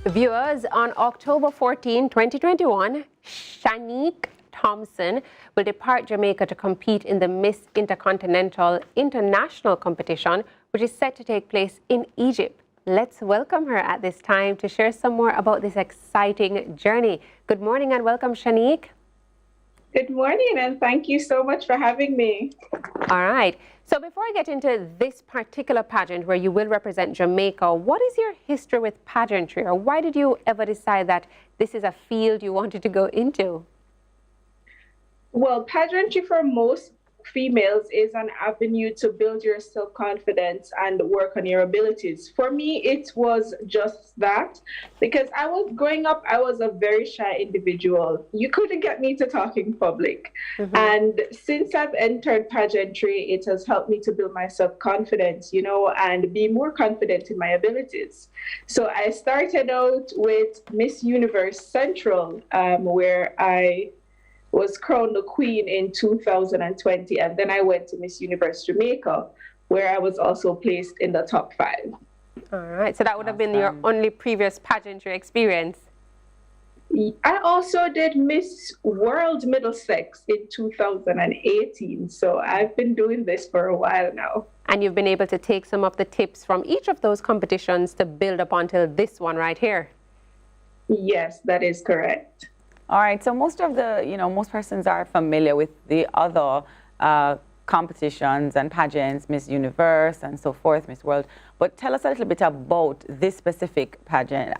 Viewers, on October 14, 2021, Shanique Thompson will depart Jamaica to compete in the Miss Intercontinental International competition, which is set to take place in Egypt. Let's welcome her at this time to share some more about this exciting journey. Good morning and welcome, Shanique. Good morning, and thank you so much for having me. All right. So before I get into this particular pageant where you will represent Jamaica, what is your history with pageantry, or why did you ever decide that this is a field you wanted to go into? Well, pageantry for most females is an avenue to build your self-confidence and work on your abilities. For me, it was just that, because I was growing up, I was a very shy individual. You couldn't get me to talk in public. And since I've entered pageantry, it has helped me to build my self-confidence, and be more confident in my abilities. So I started out with Miss Universe Central, where I was crowned the queen in 2020, and then I went to Miss Universe Jamaica, where I was also placed in the top 5. All right, so that would have been your only previous pageantry experience. I also did Miss World Middlesex in 2018, so I've been doing this for a while now. And you've been able to take some of the tips from each of those competitions to build up until this one right here. Yes, that is correct. All right, so most of the, most persons are familiar with the other competitions and pageants, Miss Universe and so forth, Miss World. But tell us a little bit about this specific pageant,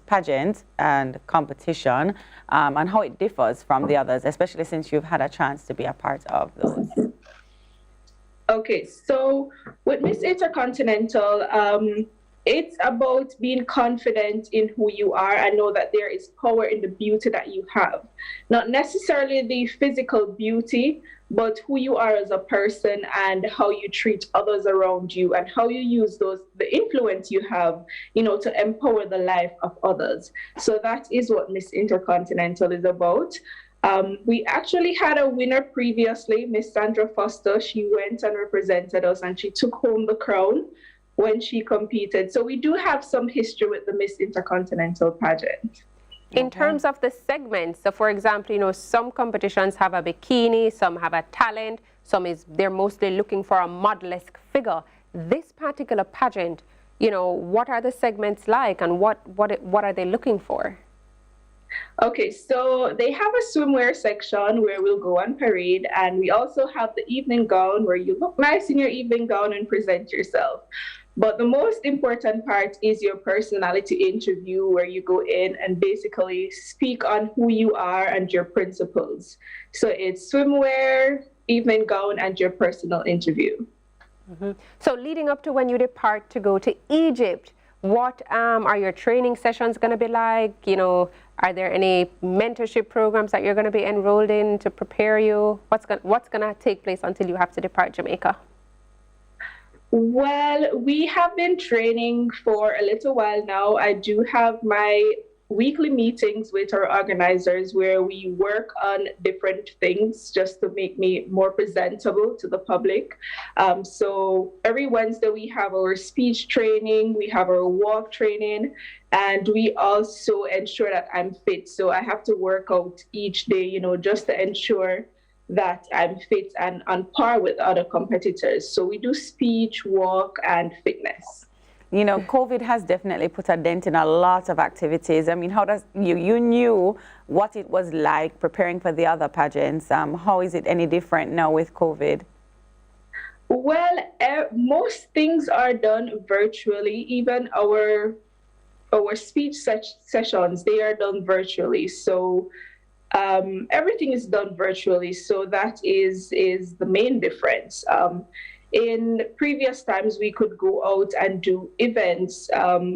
pageant and competition, and how it differs from the others, especially since you've had a chance to be a part of those. Okay, so with Miss Intercontinental, it's about being confident in who you are and know that there is power in the beauty that you have. Not necessarily the physical beauty, but who you are as a person and how you treat others around you and how you use the influence you have, to empower the life of others. So that is what Miss Intercontinental is about. We actually had a winner previously, Miss Sandra Foster. She went and represented us and she took home the crown when she competed. So we do have some history with the Miss Intercontinental pageant. In terms of the segments, so for example, some competitions have a bikini, some have a talent, they're mostly looking for a model-esque figure. This particular pageant, what are the segments like and what are they looking for? Okay, so they have a swimwear section where we'll go on parade, and we also have the evening gown where you look nice in your evening gown and present yourself. But the most important part is your personality interview, where you go in and basically speak on who you are and your principles. So it's swimwear, evening gown, and your personal interview. So leading up to when you depart to go to Egypt, what are your training sessions going to be like? Are there any mentorship programs that you're going to be enrolled in to prepare you? What's going to take place until you have to depart Jamaica? Well, we have been training for a little while now. I do have my weekly meetings with our organizers where we work on different things just to make me more presentable to the public. So every Wednesday we have our speech training, we have our walk training, and we also ensure that I'm fit. So I have to work out each day, just to ensure that I'm fit and on par with other competitors. So we do speech, walk, and fitness. COVID has definitely put a dent in a lot of activities. I mean, how does you knew what it was like preparing for the other pageants. How is it any different now with COVID? Well, most things are done virtually. Even our speech sessions, they are done virtually. So everything is done virtually. So that is the main difference. In previous times, we could go out and do events,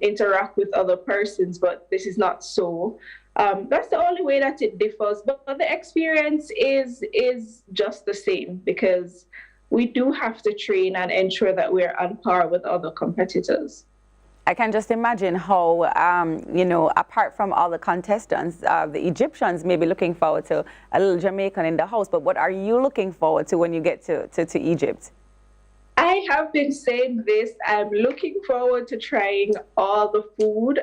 interact with other persons, but this is not so. That's the only way that it differs, but the experience is just the same, because we do have to train and ensure that we're on par with other competitors. I can just imagine how, apart from all the contestants, the Egyptians may be looking forward to a little Jamaican in the house, but what are you looking forward to when you get to Egypt? I have been saying this. I'm looking forward to trying all the food.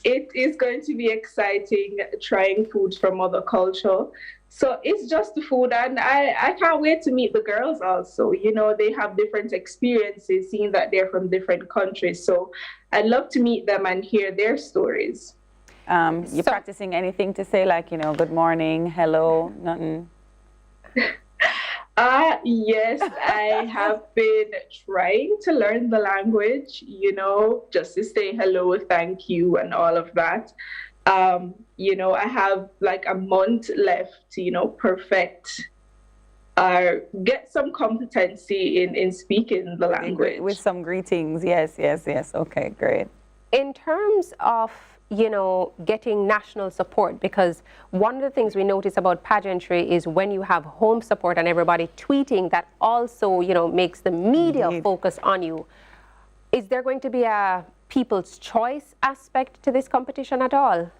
It is going to be exciting trying foods from other culture. So it's just the food, and I can't wait to meet the girls also. You know, they have different experiences, seeing that they're from different countries. So I'd love to meet them and hear their stories. You practicing anything to say, like, you know, good morning, hello, nothing? Yes, I have been trying to learn the language, you know, just to say hello, thank you, and all of that. You know, I have like a month left, you know, perfect, get some competency in speaking the language. With some greetings, yes, yes, yes. Okay, great. In terms of, you know, getting national support, because one of the things we notice about pageantry is when you have home support and everybody tweeting, that also, you know, makes the media Indeed. focus on you. Is there going to be a people's choice aspect to this competition at all?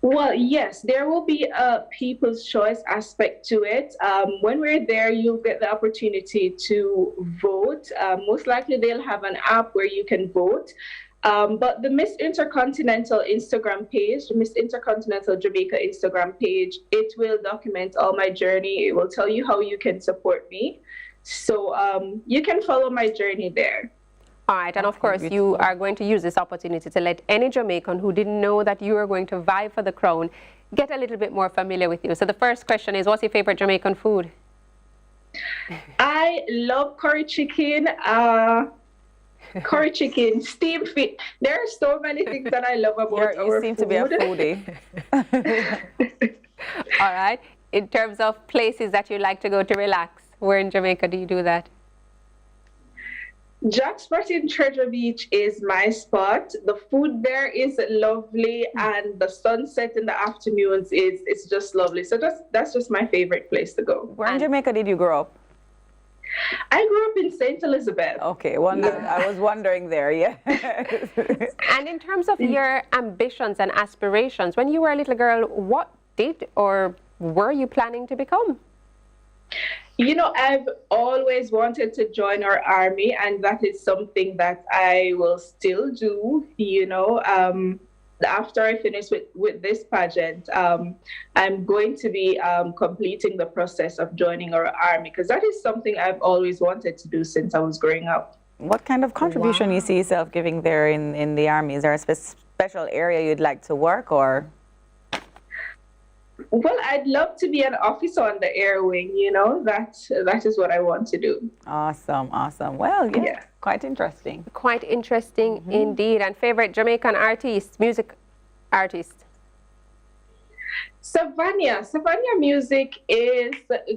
Well, yes, there will be a people's choice aspect to it. When we're there, you'll get the opportunity to vote. Most likely they'll have an app where you can vote. But the Miss Intercontinental Instagram page, the Miss Intercontinental Jamaica Instagram page, it will document all my journey. It will tell you how you can support me. So you can follow my journey there. All right, and of course, you are going to use this opportunity to let any Jamaican who didn't know that you were going to vie for the crown get a little bit more familiar with you. So the first question is, what's your favorite Jamaican food? I love curry chicken. Curry chicken, steamed fish. There are so many things that I love about our You seem food. to be a foodie. All right. In terms of places that you like to go to relax, where in Jamaica do you do that? Jack's Spot in Treasure Beach is my spot. The food there is lovely, and the sunset in the afternoons is just lovely. So that's just my favorite place to go. Where in Jamaica did you grow up? I grew up in St. Elizabeth. Okay, I was wondering there, yeah. And in terms of your ambitions and aspirations, when you were a little girl, what did or were you planning to become? You know, I've always wanted to join our army, and that is something that I will still do, you know. After I finish with this pageant, I'm going to be completing the process of joining our army, because that is something I've always wanted to do since I was growing up. What kind of contribution you see yourself giving there in the army? Is there a special area you'd like to work, or? Well, I'd love to be an officer on the air wing, you know, that is what I want to do. Awesome, awesome. Well, yeah. Quite interesting. Quite interesting indeed. And favorite Jamaican artist, music artist? Savannah music is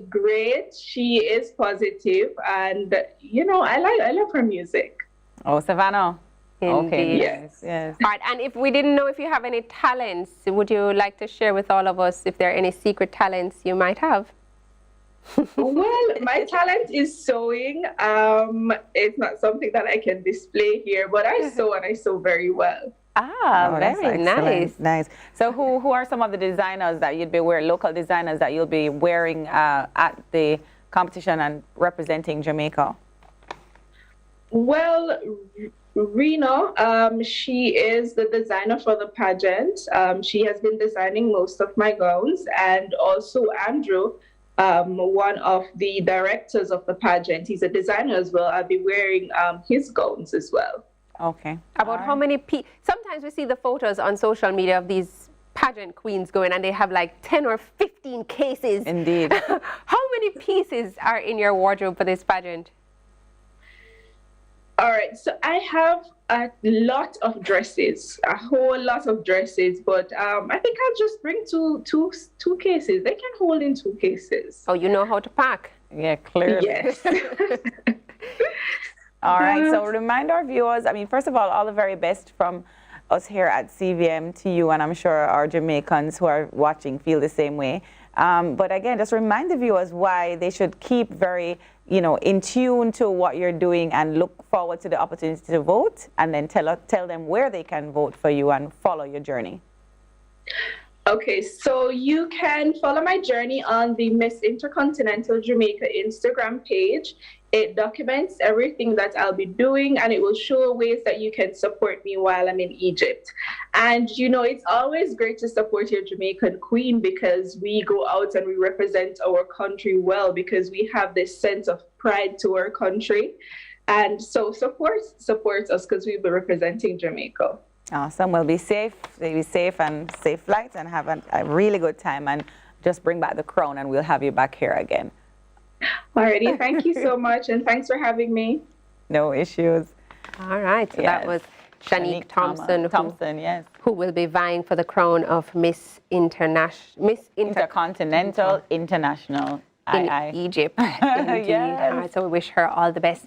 great. She is positive, and you know, I love her music. Oh, Savannah. Okay, yes. Yes. All right, and if we didn't know if you have any talents, would you like to share with all of us if there are any secret talents you might have? Well, my talent is sewing. It's not something that I can display here, but I sew, and I sew very well. Ah, very nice. Nice. So who are some of the designers that you'd be wearing, local designers that you'll be wearing at the competition and representing Jamaica? Well, Rena, she is the designer for the pageant. She has been designing most of my gowns, and also Andrew, one of the directors of the pageant. He's a designer as well. I'll be wearing his gowns as well. Okay. About how many sometimes we see the photos on social media of these pageant queens going, and they have like 10 or 15 cases. Indeed. How many pieces are in your wardrobe for this pageant? All right, so I have a lot of dresses, a whole lot of dresses, but I think I'll just bring two cases. They can hold in 2 cases. Oh, you know how to pack. Yeah, clearly. Yes. All right, so remind our viewers, I mean, first of all the very best from us here at CVM to you, and I'm sure our Jamaicans who are watching feel the same way. But again, just remind the viewers why they should keep very, you know, in tune to what you're doing and look forward to the opportunity to vote, and then tell them where they can vote for you and follow your journey. Okay, so you can follow my journey on the Miss Intercontinental Jamaica Instagram page. It documents everything that I'll be doing, and it will show ways that you can support me while I'm in Egypt. And, you know, it's always great to support your Jamaican queen, because we go out and we represent our country well, because we have this sense of pride to our country. And so support us, because we'll be representing Jamaica. Awesome. Well, be safe and safe flights, and have a really good time, and just bring back the crown, and we'll have you back here again. Alrighty, thank you so much, and thanks for having me. No issues. All right, so that was Shanique Thompson, yes, who will be vying for the crown of Miss Intercontinental International in Egypt. Indeed. Yes. All right, so we wish her all the best.